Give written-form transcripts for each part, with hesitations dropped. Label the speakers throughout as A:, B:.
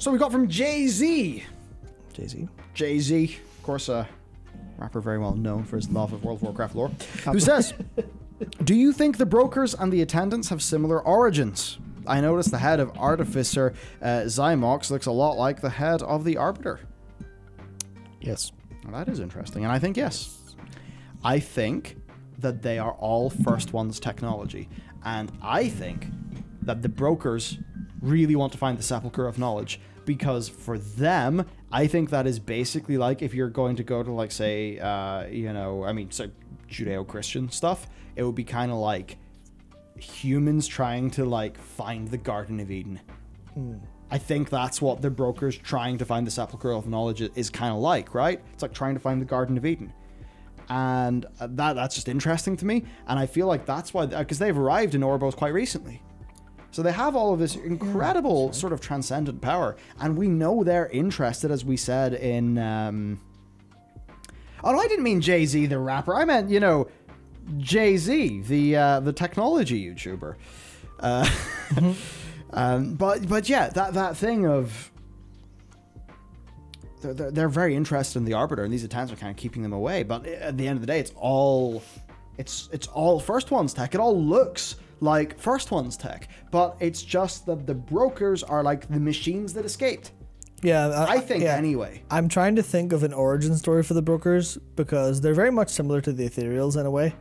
A: So we got from Jay-Z.
B: Jay-Z,
A: of course, a rapper very well known for his love of World of Warcraft lore, who says, do you think the brokers and the attendants have similar origins? I noticed the head of Artificer Zymox looks a lot like the head of the Arbiter.
B: Yes.
A: Well, that is interesting, and I think yes. I think that they are all First One's technology, and I think that the brokers really want to find the Sepulchre of Knowledge, because for them, I think that is basically like if you're going to go to, like, say, so Judeo-Christian stuff, it would be kind of like humans trying to, like, find the Garden of Eden. I think that's what the brokers trying to find the Sepulchre of Knowledge is kind of like, right? It's like trying to find the Garden of Eden. And that's just interesting to me. And I feel like that's why, because they've arrived in Oribos quite recently. So they have all of this incredible sort of transcendent power. And we know they're interested, as we said, in... Oh, no, I didn't mean Jay-Z, the rapper. I meant, Jay-Z, the technology YouTuber. But yeah, that thing of... They're very interested in the Arbiter, and these attempts are kind of keeping them away. But at the end of the day, it's all First One's tech. It all looks like First One's tech, but it's just that the brokers are like the machines that escaped.
B: Yeah,
A: I think anyway.
B: I'm trying to think of an origin story for the brokers, because they're very much similar to the Ethereals in a way,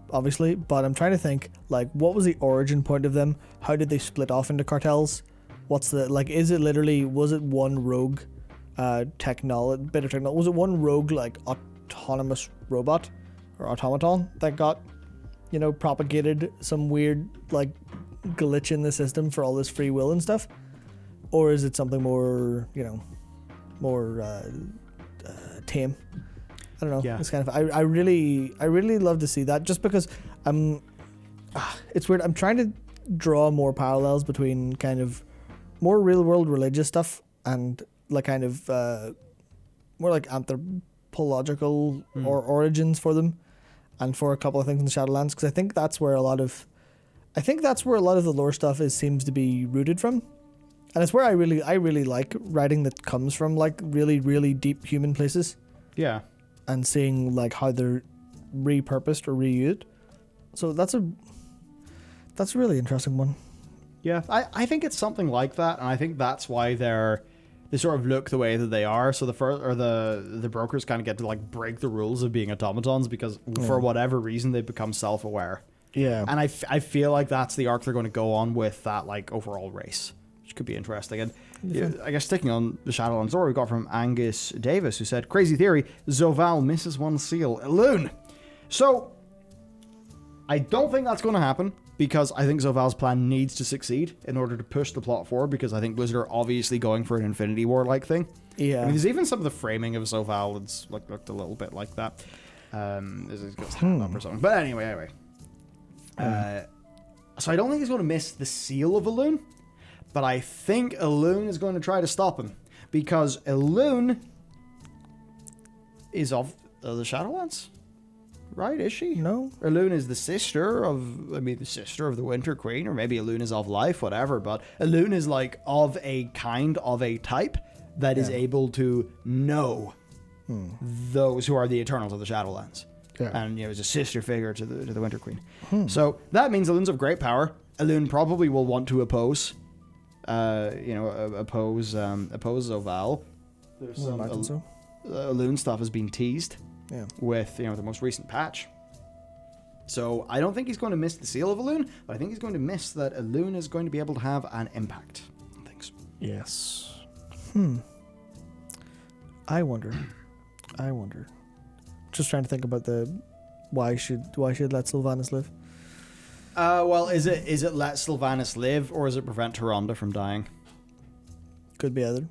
B: obviously. But I'm trying to think, like, what was the origin point of them? How did they split off into cartels? What's the, like, is it literally, was it one rogue technology? Was it one rogue, like, autonomous robot or automaton that got, propagated some weird, like, glitch in the system for all this free will and stuff? Or is it something more, more tame? I don't know.
A: Yeah.
B: It's kind of, I really love to see that, just because it's weird. I'm trying to draw more parallels between kind of more real world religious stuff and like kind of more like anthropological or origins for them, and for a couple of things in the Shadowlands, because I think that's where a lot of the lore stuff seems to be rooted from. And it's where I really like writing that comes from, like, really, really deep human places.
A: Yeah.
B: And seeing, like, how they're repurposed or reused. So that's a really interesting one.
A: Yeah, I think it's something like that, and I think that's why they sort of look the way that they are. So the brokers kind of get to, like, break the rules of being automatons, because for whatever reason they become self-aware.
B: Yeah.
A: And I feel like that's the arc they're going to go on with that, like, overall race, which could be interesting. And I guess sticking on the Shadowlands lore, we got from Angus Davis, who said, crazy theory, Zovaal misses one seal. Elune. So I don't think that's going to happen, because I think Zovaal's plan needs to succeed in order to push the plot forward, because I think Blizzard are obviously going for an Infinity War-like thing.
B: Yeah.
A: I mean, there's even some of the framing of Zovaal that's looked a little bit like that. It's got his hand up or something. But anyway. So I don't think he's going to miss the seal of Elune, but I think Elune is going to try to stop him, because Elune is of the Shadowlands, right? Is she?
B: No.
A: Elune is the sister of the Winter Queen, or maybe Elune is of life, whatever. But Elune is like of a kind, of a type that is able to know those who are the Eternals of the Shadowlands. Yeah. And is a sister figure to the Winter Queen. So that means Elune's of great power. Elune probably will want to oppose Zovaal. There's some Elune stuff has been teased with the most recent patch. So I don't think he's going to miss the seal of Elune, but I think he's going to miss that Elune is going to be able to have an impact on things.
B: Yes. I wonder. Just trying to think about why should let Sylvanas live?
A: Well, is it let Sylvanas live, or is it prevent Tyrande from dying?
B: Could be either.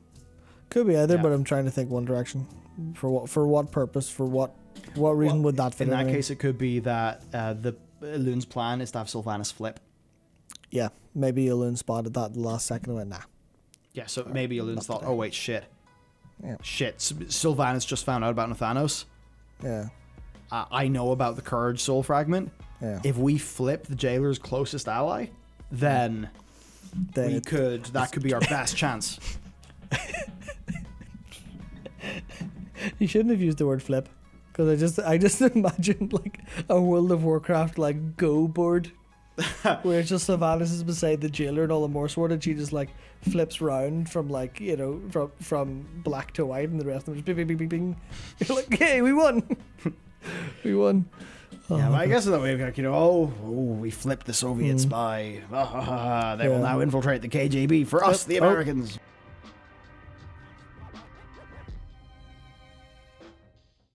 B: But I'm trying to think one direction. For what purpose? For what reason would that fit in?
A: In that case, it could be that the Elune's plan is to have Sylvanas flip.
B: Yeah, maybe Elune spotted that at the last second and went, nah.
A: Yeah, so maybe Elune's thought, oh wait, shit.
B: Yeah.
A: Shit, Sylvanas just found out about Nathanos.
B: Yeah.
A: I know about the Courage Soul Fragment.
B: Yeah.
A: If we flip the Jailer's closest ally, then that could be our best chance.
B: You shouldn't have used the word flip, because I just imagine like a World of Warcraft like Go board, where it's just Sylvanas is beside the jailer and all the Morse word, and she just like flips round from like from black to white, and the rest of them just bing bing bing bing bing. You're like, hey, we won, we won.
A: Yeah, but I guess in that way, like, we flipped the Soviet spy. They will now infiltrate the KGB for us, the Americans.